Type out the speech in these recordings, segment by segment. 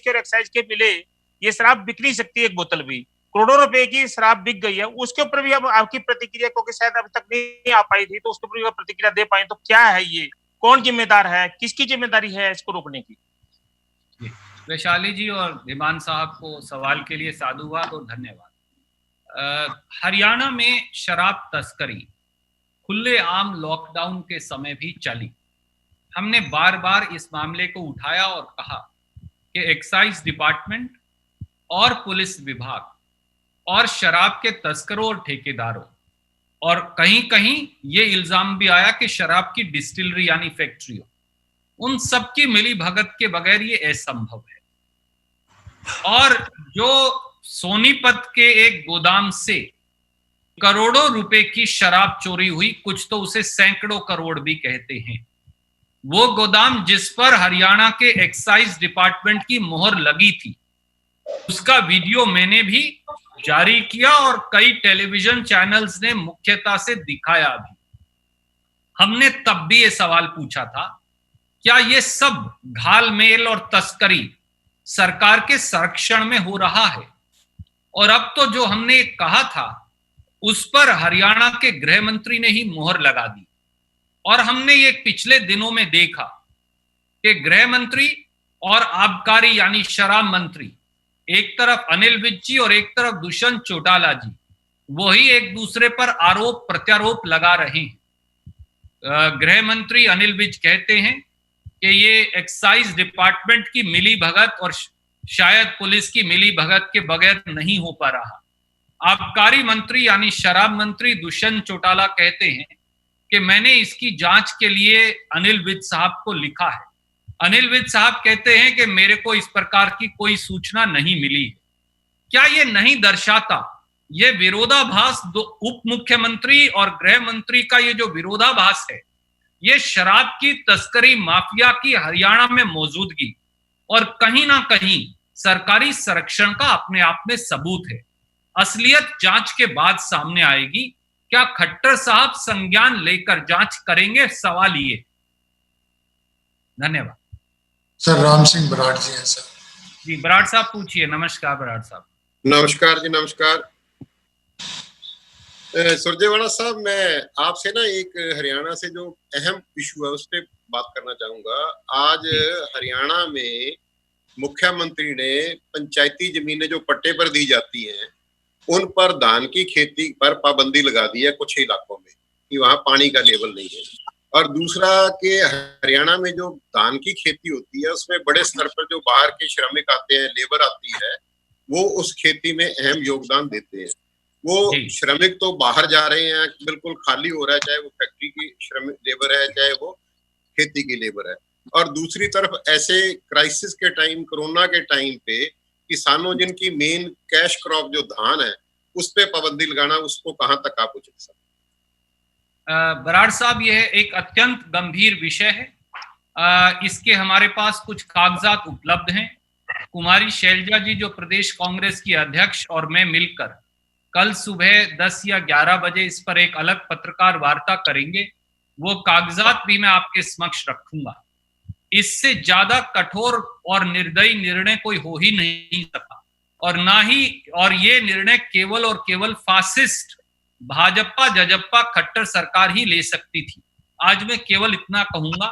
के और एक्साइज के मिले ये शराब बिक नहीं सकती, एक बोतल भी करोड़ों रुपए की शराब बिक गई है। उसके ऊपर भी अब आपकी प्रतिक्रिया, क्योंकि शायद अभी तक नहीं आ पाई थी, तो उसके ऊपर भी प्रतिक्रिया दे पाए तो क्या है ये, कौन जिम्मेदार है, किसकी जिम्मेदारी है इसको रोकने की? वैशाली जी और ईमान साहब को सवाल के लिए साधुवाद और धन्यवाद। हरियाणा में शराब तस्करी खुले आम लॉकडाउन के समय भी चली। हमने बार बार इस मामले को उठाया और कहा कि एक्साइज डिपार्टमेंट और पुलिस विभाग और शराब के तस्करों और ठेकेदारों, और कहीं कहीं ये इल्जाम भी आया कि शराब की डिस्टिलरी यानी फैक्ट्रियों, उन सब की मिली भगत के बगैर ये असंभव है। और जो सोनीपत के एक गोदाम से करोड़ों रुपए की शराब चोरी हुई, कुछ तो उसे सैकड़ों करोड़ भी कहते हैं, वो गोदाम जिस पर हरियाणा के एक्साइज डिपार्टमेंट की मोहर लगी थी, उसका वीडियो मैंने भी जारी किया और कई टेलीविजन चैनल्स ने मुख्यता से दिखाया भी। हमने तब भी ये सवाल पूछा था, क्या ये सब घालमेल और तस्करी सरकार के संरक्षण में हो रहा है? और अब तो जो हमने कहा था उस पर हरियाणा के गृह मंत्री ने ही मोहर लगा दी। और हमने ये पिछले दिनों में देखा कि गृह मंत्री और आबकारी यानी शराब मंत्री, एक तरफ अनिल विज जी और एक तरफ दुष्यंत चौटाला जी, वही एक दूसरे पर आरोप प्रत्यारोप लगा रहे हैं। गृह मंत्री अनिल विज कहते हैं कि ये एक्साइज डिपार्टमेंट की मिली भगत और शायद पुलिस की मिली भगत के बगैर नहीं हो पा रहा। आबकारी मंत्री यानी शराब मंत्री दुष्यंत चौटाला कहते हैं कि मैंने इसकी जांच के लिए अनिल विज साहब को लिखा है। अनिल विज साहब कहते हैं कि मेरे को इस प्रकार की कोई सूचना नहीं मिली है। क्या ये नहीं दर्शाता, ये विरोधाभास दो उप मुख्यमंत्री और गृह मंत्री का ये जो विरोधाभास है, ये शराब की तस्करी माफिया की हरियाणा में मौजूदगी और कहीं ना कहीं सरकारी संरक्षण का अपने आप में सबूत है। असलियत जांच के बाद सामने आएगी। क्या खट्टर साहब संज्ञान लेकर जांच करेंगे? सवाल ये। धन्यवाद। सर राम सिंह बराड़ जी हैं सर। जी बराड़ साहब पूछिए। नमस्कार बराड़ साहब। नमस्कार जी, नमस्कार। सुरजेवाला साहब, मैं आपसे ना एक हरियाणा से जो अहम इशू है उस पर बात करना चाहूंगा। आज हरियाणा में मुख्यमंत्री ने पंचायती जमीनें जो पट्टे पर दी जाती हैं उन पर धान की खेती पर पाबंदी लगा दी है कुछ इलाकों में कि वहां पानी का लेवल नहीं है। और दूसरा कि हरियाणा में जो धान की खेती होती है उसमें बड़े स्तर पर जो बाहर के श्रमिक आते हैं, लेबर आती है, वो उस खेती में अहम योगदान देते हैं। वो श्रमिक तो बाहर जा रहे हैं, बिल्कुल खाली हो रहा है, चाहे वो फैक्ट्री की श्रमिक लेबर है चाहे वो खेती की लेबर है। और दूसरी तरफ ऐसे क्राइसिस के टाइम, कोरोना के टाइम पे किसानों जिनकी मेन कैश क्रॉप जो धान है उस पे पाबंदी लगाना, उसको कहां तक आप उचित समझते? बराड़ साहब, यह एक अत्यंत गंभीर विषय है। इसके हमारे पास कुछ कागजात उपलब्ध हैं। कुमारी शैलजा जी जो प्रदेश कांग्रेस की अध्यक्ष और मैं मिलकर कल सुबह 10 या 11 बजे इस पर एक अलग पत्रकार वार्ता करेंगे। वो कागजात भी मैं आपके समक्ष रखूंगा। इससे ज्यादा कठोर और निर्दयी निर्णय कोई हो ही नहीं सका, और ना ही, और ये निर्णय केवल और केवल फासिस्ट भाजपा जजप्पा खट्टर सरकार ही ले सकती थी। आज मैं केवल इतना कहूंगा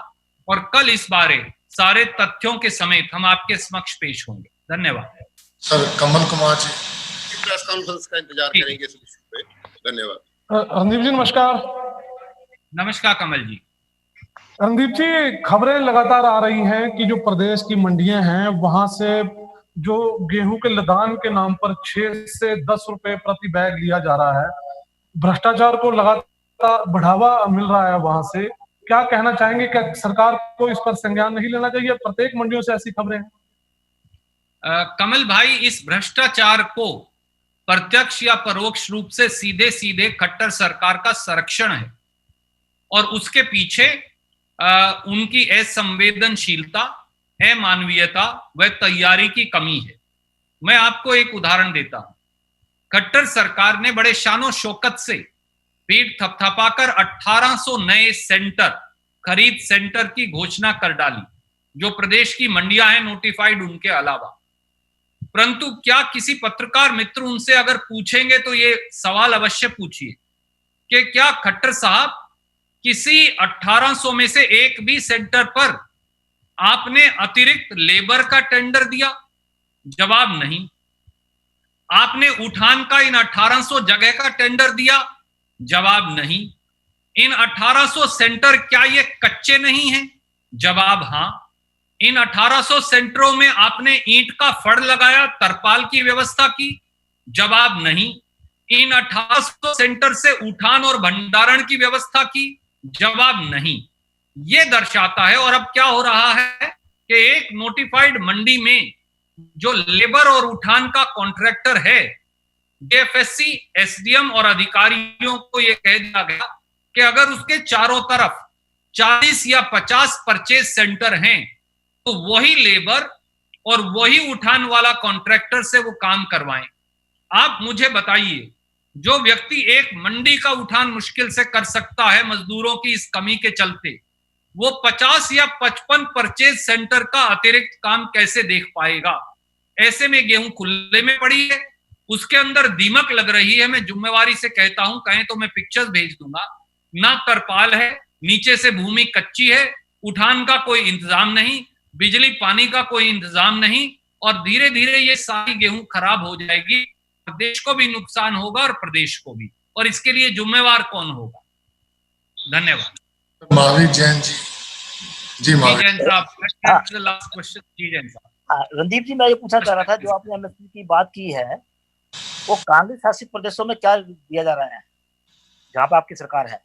और कल इस बारे सारे तथ्यों के समेत हम आपके समक्ष पेश होंगे। धन्यवाद। Sir Kamal Kumar ji press conference का इंतजार करेंगे इस विषय पे। धन्यवाद। रणदीप जी नमस्कार। नमस्कार कमल जी। रणदीप जी, खबरें लगातार आ रही हैं कि जो प्रदेश की मंडियां हैं वहां से जो गेहूं के लदान के नाम पर 6 से 10 रुपए प्रति बैग लिया जा रहा है, भ्रष्टाचार को लगातार बढ़ावा मिल रहा है वहां से। क्या कहना चाहेंगे, क्या सरकार को इस पर संज्ञान नहीं लेना चाहिए? प्रत्येक मंडियों से ऐसी खबरें हैं। कमल भाई, इस भ्रष्टाचार को प्रत्यक्ष या परोक्ष रूप से सीधे सीधे खट्टर सरकार का संरक्षण है और उसके पीछे उनकी असंवेदनशीलता, अमानवीयता व तैयारी की कमी है। मैं आपको एक उदाहरण देता हूं। खट्टर सरकार ने बड़े शानो शौकत से पीठ थपथपाकर 1800 नए सेंटर, खरीद सेंटर की घोषणा कर डाली, जो प्रदेश की मंडियां हैं नोटिफाइड उनके अलावा। परंतु क्या किसी पत्रकार मित्र उनसे अगर पूछेंगे तो ये सवाल अवश्य पूछिए कि क्या खट्टर साहब किसी 1800 में से एक भी सेंटर पर आपने अतिरिक्त लेबर का टेंडर दिया? जवाब नहीं। आपने उठान का इन 1800 जगह का टेंडर दिया? जवाब नहीं। इन 1800 सेंटर क्या ये कच्चे नहीं हैं? जवाब हां। इन 1800 सेंटरों में आपने ईंट का फड़ लगाया, तरपाल की व्यवस्था की? जवाब नहीं। इन 1800 सेंटर से उठान और भंडारण की व्यवस्था की? जवाब नहीं। यह दर्शाता है, और अब क्या हो रहा है कि एक नोटिफाइड मंडी में जो लेबर और उठान का कॉन्ट्रैक्टर है, डीएफएससी, एसडीएम और अधिकारियों को यह कह दिया गया कि अगर उसके चारों तरफ 40 या 50 परचेज सेंटर हैं तो वही लेबर और वही उठान वाला कॉन्ट्रैक्टर से वो काम करवाएं। आप मुझे बताइए, जो व्यक्ति एक मंडी का उठान मुश्किल से कर सकता है मजदूरों की इस कमी के चलते, वो 50 या 55 परचेज सेंटर का अतिरिक्त काम कैसे देख पाएगा? ऐसे में गेहूं खुले में पड़ी है, उसके अंदर दीमक लग रही है। मैं जिम्मेवारी से कहता हूं, कहें तो मैं पिक्चर्स भेज दूंगा। ना तरपाल है, नीचे से भूमि कच्ची है, उठान का कोई इंतजाम नहीं, बिजली पानी का कोई इंतजाम नहीं, और धीरे धीरे ये सारी गेहूं खराब हो जाएगी। देश को भी नुकसान होगा और प्रदेश को भी, और इसके लिए जिम्मेवार कौन होगा? धन्यवाद। महावीर जैन जी। जी महावीर जैन साहब, लास्ट क्वेश्चन। जी जैन साहब। रणदीप जी, मैं ये पूछना चाह रहा था, जो आपने एमएसपी की बात की है, वो कांग्रेस शासित प्रदेशों में क्या दिया जा रहा है जहां पर आपकी सरकार है?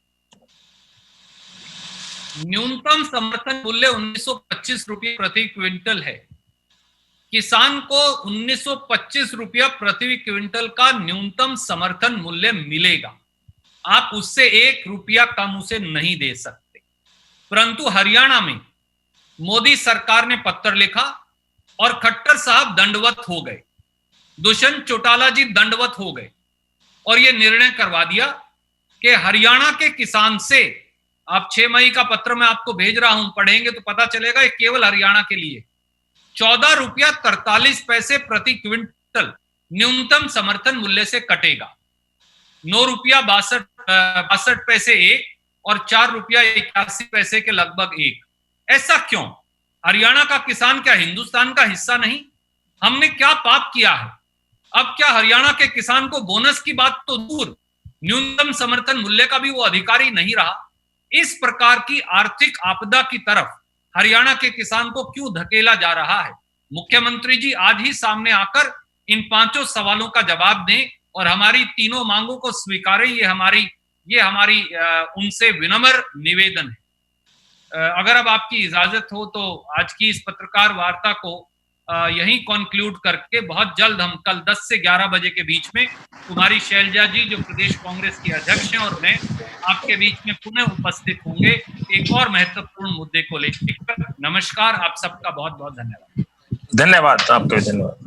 न्यूनतम समर्थन मूल्य 1925 रुपये प्रति क्विंटल है। किसान को 1925 रुपया प्रति क्विंटल का न्यूनतम समर्थन मूल्य मिलेगा। आप उससे 1 रुपया कम उसे नहीं दे सकते। परंतु हरियाणा में मोदी सरकार ने पत्र लिखा और खट्टर साहब दंडवत हो गए, दुष्यंत चौटाला जी दंडवत हो गए, और यह निर्णय करवा दिया कि हरियाणा के किसान से, आप 6 मई का पत्र मैं आपको भेज रहा हूं, पढ़ेंगे तो पता चलेगा, ये केवल हरियाणा के लिए 14 रुपया 43 पैसे प्रति क्विंटल न्यूनतम समर्थन मूल्य से कटेगा। 9 रुपया 62 पैसे एक और 4 रुपया 81 पैसे के लगभग एक। ऐसा क्यों? हरियाणा का किसान क्या हिंदुस्तान का हिस्सा नहीं? हमने क्या पाप किया है? अब क्या हरियाणा के किसान को बोनस की बात तो दूर, न्यूनतम समर्थन मूल्य का भी वो अधिकारी नहीं रहा? इस प्रकार की आर्थिक आपदा की तरफ हरियाणा के किसान को क्यों धकेला जा रहा है? मुख्यमंत्री जी आज ही सामने आकर इन 5 सवालों का जवाब दें और हमारी तीनों मांगों को स्वीकारें। ये हमारी उनसे विनम्र निवेदन है। अगर अब आपकी इजाजत हो तो आज की इस पत्रकार वार्ता को यहीं कंक्लूड करके बहुत जल्द हम कल 10 से 11 बजे के बीच में कुमारी शैलजा जी, जो प्रदेश कांग्रेस की अध्यक्ष हैं, और मैं आपके बीच में पुनः उपस्थित होंगे एक और महत्वपूर्ण मुद्दे को लेकर। नमस्कार, आप सबका बहुत बहुत धन्यवाद। धन्यवाद, आपका भी धन्यवाद।